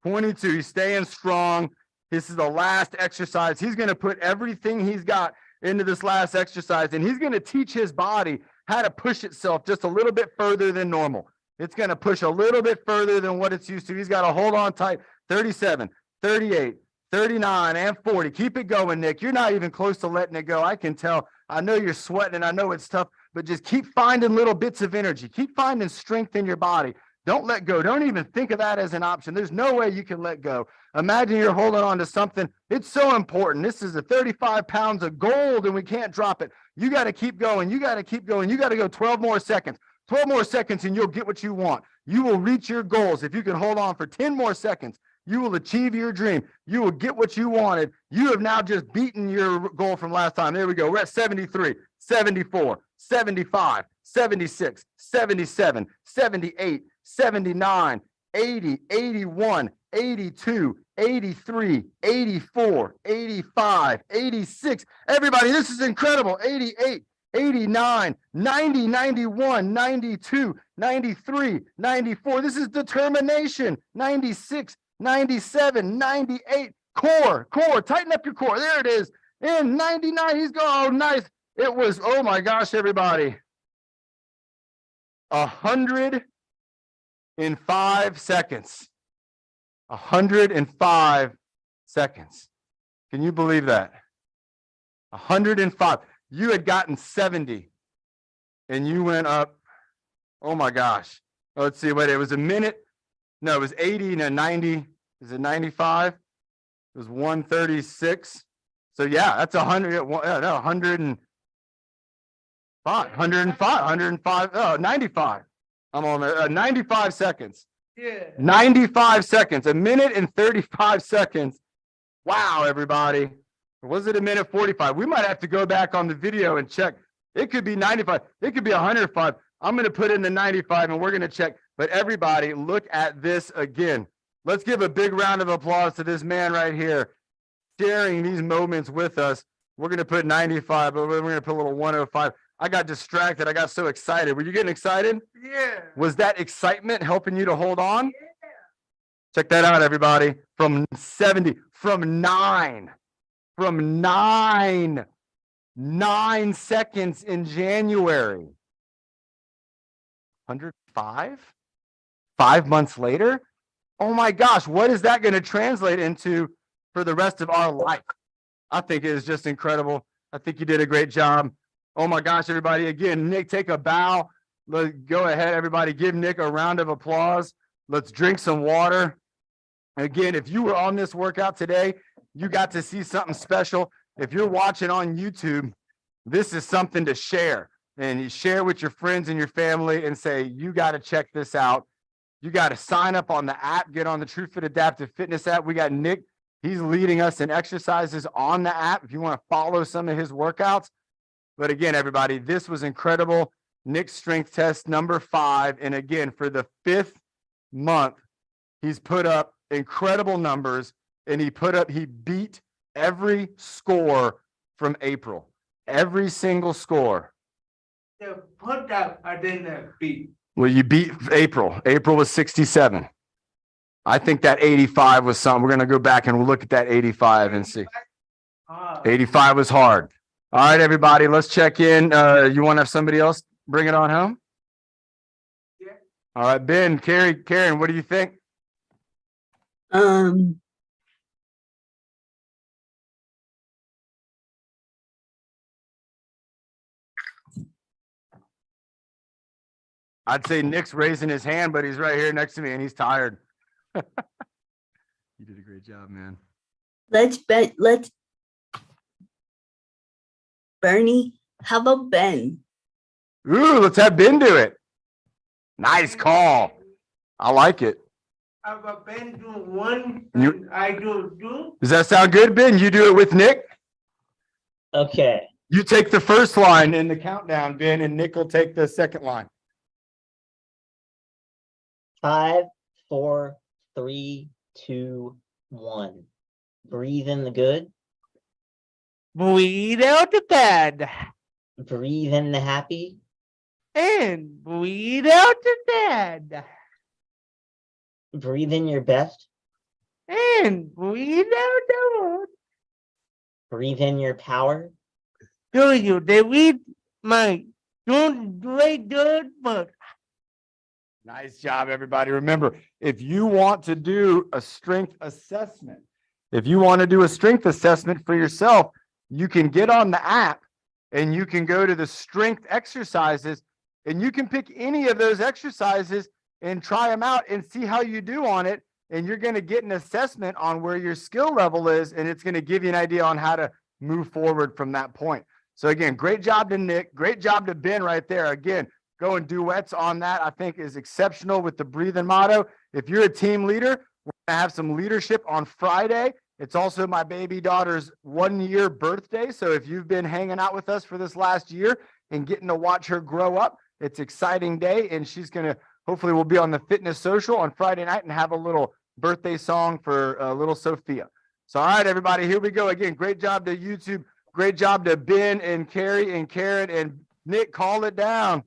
22. He's staying strong. This is the last exercise. He's going to put everything he's got into this last exercise, and he's going to teach his body how to push itself just a little bit further than normal. It's going to push a little bit further than what it's used to. He's got to hold on tight. 37, 38, 39, and 40. Keep it going, Nick. You're not even close to letting it go. I can tell. I know you're sweating, and I know it's tough, but just keep finding little bits of energy. Keep finding strength in your body. Don't let go. Don't even think of that as an option. There's no way you can let go. Imagine you're holding on to something. It's so important. This is a 35 pounds of gold, and we can't drop it. You got to keep going. You got to keep going. You got to go 12 more seconds. 12 more seconds, and you'll get what you want. You will reach your goals. If you can hold on for 10 more seconds, you will achieve your dream. You will get what you wanted. You have now just beaten your goal from last time. There we go. We're at 73, 74, 75, 76, 77, 78, 79, 80, 81, 82, 83, 84, 85, 86. Everybody, this is incredible. 88, 89, 90, 91, 92, 93, 94. This is determination. 96, 97, 98. Core, tighten up your core. There it is. And 99, he's going, oh, nice. It was, oh my gosh, everybody. 105 seconds. 105 seconds. Can you believe that? 105. You had gotten 70 and you went up. Oh my gosh. Let's see. Wait, it was a minute. No, it was 80. No, 90. Is it 95? It was 136. So yeah, that's 100. No, 105, 105, 95. I'm on there. 95 seconds. Yeah. 95 seconds, a minute and 35 seconds. Wow, everybody. Or was it a minute 45? We might have to go back on the video and check. It could be 95. It could be 105. I'm going to put in the 95 and we're going to check. But everybody, look at this again. Let's give a big round of applause to this man right here, sharing these moments with us. We're going to put 95, but we're going to put a little 105. I got distracted. I got so excited. Were you getting excited? Yeah. Was that excitement helping you to hold on? Check that out, everybody. From 70, from 9 seconds in January. 105? 5 months later? Oh my gosh, what is that going to translate into for the rest of our life? I think it is just incredible. I think you did a great job. Oh my gosh, everybody. Again, Nick, take a bow. Let's go ahead, everybody. Give Nick a round of applause. Let's drink some water. Again, if you were on this workout today, you got to see something special. If you're watching on YouTube, this is something to share. And you share with your friends and your family and say, you got to check this out. You got to sign up on the app, get on the TruFit Adaptive Fitness app. We got Nick. He's leading us in exercises on the app if you want to follow some of his workouts. But again, everybody, this was incredible. Nick's strength test number 5. And again, for the 5th month, he's put up incredible numbers, and he beat every score from April. Every single score. The put up, I didn't beat. Well, you beat April. April was 67. I think that 85 was something. We're going to go back and we'll look at that 85 and see. 85 was hard. All right, everybody, let's check in. You want to have somebody else bring it on home? Yeah. All right, Ben, Karen, what do you think? I'd say Nick's raising his hand, but he's right here next to me and he's tired. You did a great job, man. Let's Bernie, how about Ben? Ooh, let's have Ben do it. Nice call. I like it. I've been to one, You- and I do two. Does that sound good, Ben? You do it with Nick? Okay. You take the first line in the countdown, Ben, and Nick will take the second line. 5, 4, 3, 2, 1. Breathe in the good. Breathe out the bad. Breathe in the happy. And breathe out the bad. Breathe in your best. And breathe out the worst. Breathe in your power. Do you read my don't wait good but Nice job, everybody. Remember, if you want to do a strength assessment, for yourself, you can get on the app and you can go to the strength exercises and you can pick any of those exercises and try them out and see how you do on it. And you're going to get an assessment on where your skill level is, and it's going to give you an idea on how to move forward from that point. So again, great job to Nick. Great job to Ben right there. Again, going duets on that, I think, is exceptional with the breathing motto. If you're a team leader, we're going to have some leadership on Friday. It's also my baby daughter's 1-year birthday. So if you've been hanging out with us for this last year and getting to watch her grow up, it's an exciting day. And she's going to, hopefully we'll be on the fitness social on Friday night and have a little birthday song for little Sophia. So, all right, everybody, here we go. Again, great job to YouTube. Great job to Ben and Carrie and Karen and Nick. Call it down.